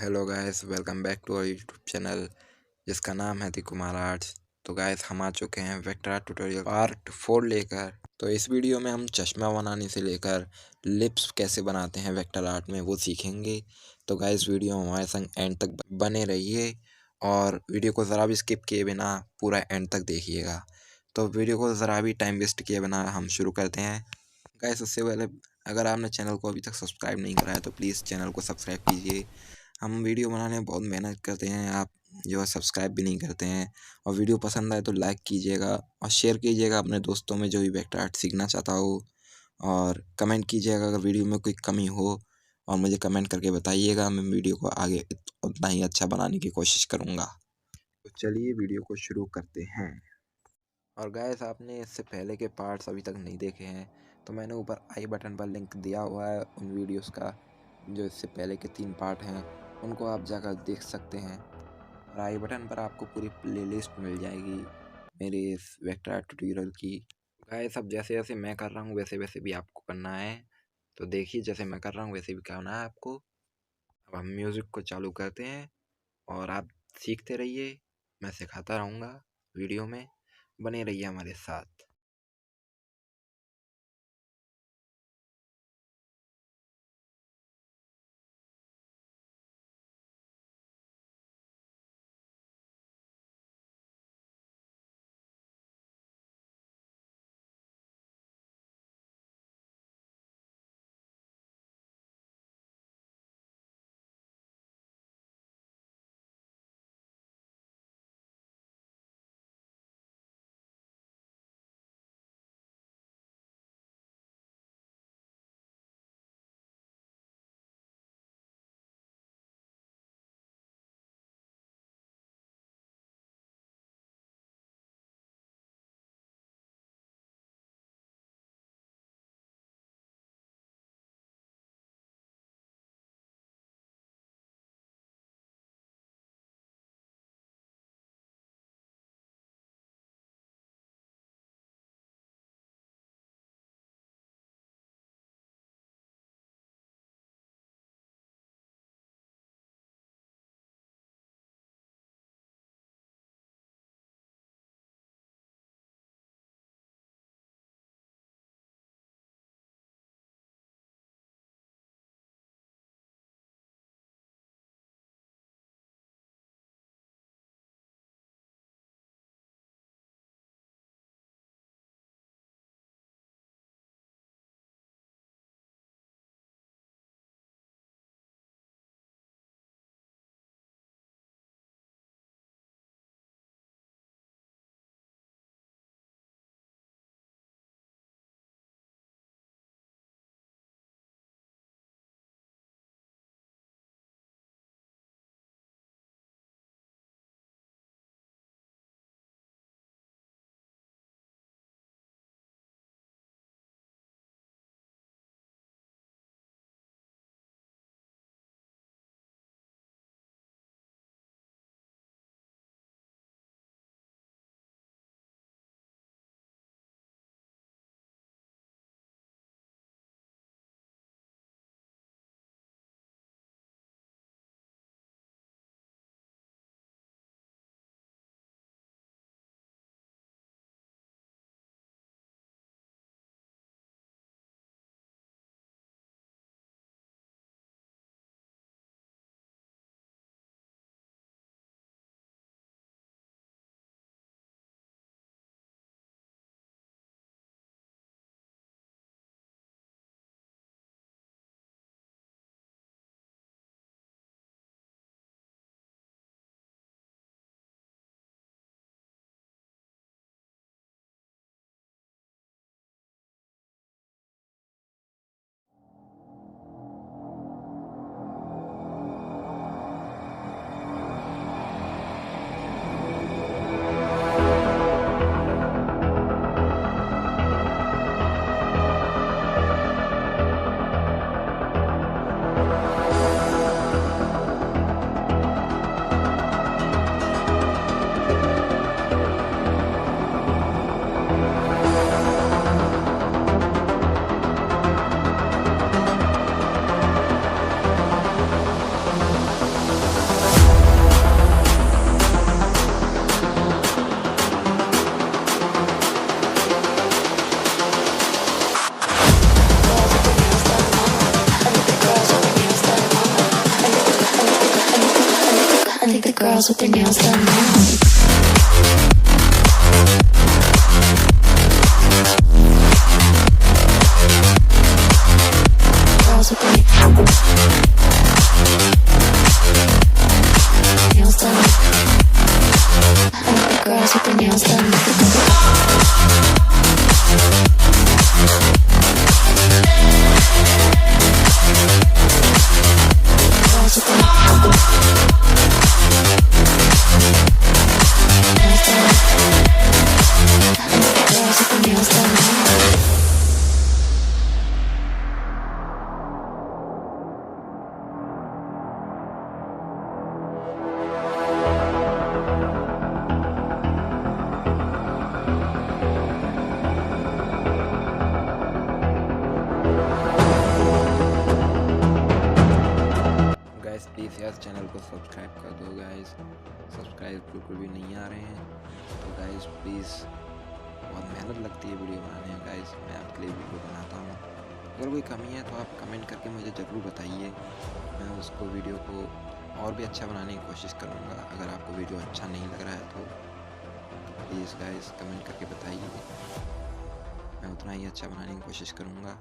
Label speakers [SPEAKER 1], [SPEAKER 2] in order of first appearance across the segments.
[SPEAKER 1] Hello guys, welcome back to our YouTube channel जिसका नाम है दी कुमार आर्ट्स। तो गाइस, हम आ चुके हैं वेक्टर आर्ट ट्यूटोरियल पार्ट 4 लेकर। तो इस वीडियो में हम चश्मा बनाने से लेकर लिप्स कैसे बनाते हैं वेक्टर आर्ट में वो सीखेंगे। तो गाइस, वीडियो में हमारे संग एंड तक बने रहिए और वीडियो को ज़रा भी स्किप किए बिना पूरा एंड तक देखिएगा। तो वीडियो को ज़रा भी टाइम वेस्ट किए बिना हम शुरू करते हैं। गाइस, उससे पहले अगर आपने चैनल को अभी तक सब्सक्राइब नहीं करा है तो प्लीज़ चैनल को सब्सक्राइब कीजिए। हम वीडियो बनाने में बहुत मेहनत करते हैं, आप जो है सब्सक्राइब भी नहीं करते हैं। और वीडियो पसंद आए तो लाइक कीजिएगा और शेयर कीजिएगा अपने दोस्तों में जो भी वेक्टर आर्ट सीखना चाहता हो। और कमेंट कीजिएगा अगर वीडियो में कोई कमी हो और मुझे कमेंट करके बताइएगा, मैं वीडियो को आगे उतना ही अच्छा बनाने की कोशिश करूँगा। तो चलिए वीडियो को शुरू करते हैं। और गाइस, आपने इससे पहले के पार्ट्स अभी तक नहीं देखे हैं तो मैंने ऊपर आई बटन पर लिंक दिया हुआ है उन वीडियोस का, जो इससे पहले के 3 पार्ट हैं, उनको आप जाकर देख सकते हैं। और आई बटन पर आपको पूरी प्लेलिस्ट मिल जाएगी मेरे इस वेक्टर आर्ट ट्यूटोरियल की। गाइस, अब जैसे जैसे मैं कर रहा हूँ वैसे वैसे भी आपको करना है। तो देखिए, जैसे मैं कर रहा हूँ वैसे भी करना है आपको। अब हम म्यूज़िक को चालू करते हैं और आप सीखते रहिए, मैं सिखाता रहूँगा वीडियो में। बने रहिए हमारे साथ।
[SPEAKER 2] girls with their nails done now. Girls with their nails done. I like the girls with their nails done. Girls with their nails done.
[SPEAKER 1] Guys please यार चैनल को सब्सक्राइब कर दो गाइस, सब्सक्राइब बिल्कुल भी नहीं आ रहे हैं। तो गाइस प्लीज़, बहुत मेहनत लगती है वीडियो बनाने में गाइस, मैं आपके लिए वीडियो बनाता हूँ। अगर कोई कमी है तो आप कमेंट करके मुझे ज़रूर बताइए, मैं उसको वीडियो को और भी अच्छा बनाने की कोशिश करूँगा। अगर आपको वीडियो अच्छा नहीं लग रहा है तो प्लीज़ गाइस कमेंट करके बताइए, मैं उतना ही अच्छा बनाने की कोशिश करूँगा।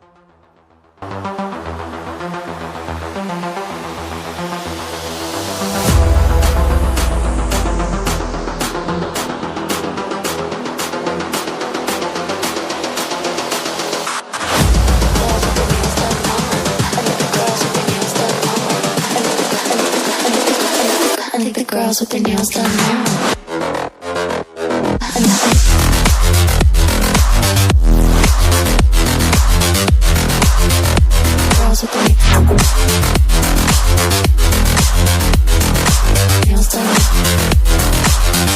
[SPEAKER 1] I think the girls with their nails done now. Girls with their nails done.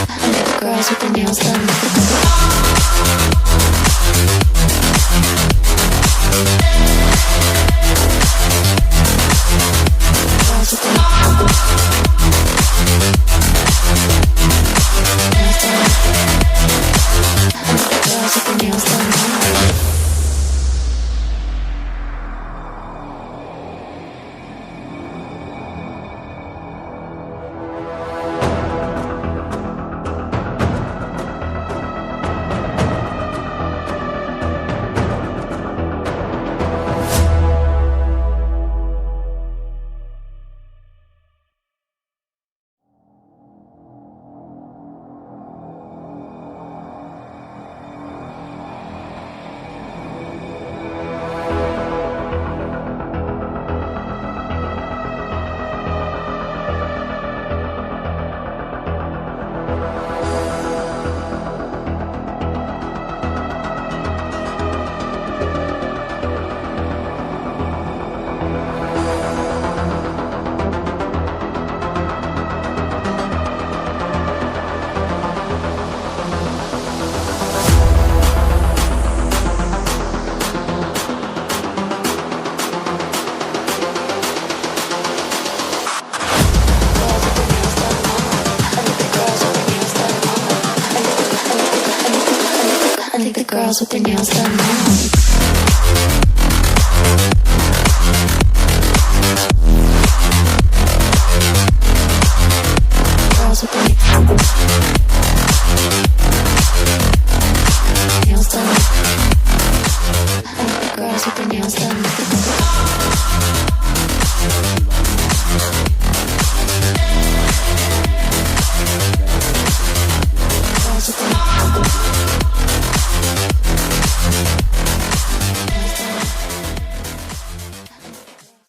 [SPEAKER 1] I think the girls with their nails done. Girls with their nails done. I think the girls with their nails done now. Girls with their nails done. I think the girls with their nails done.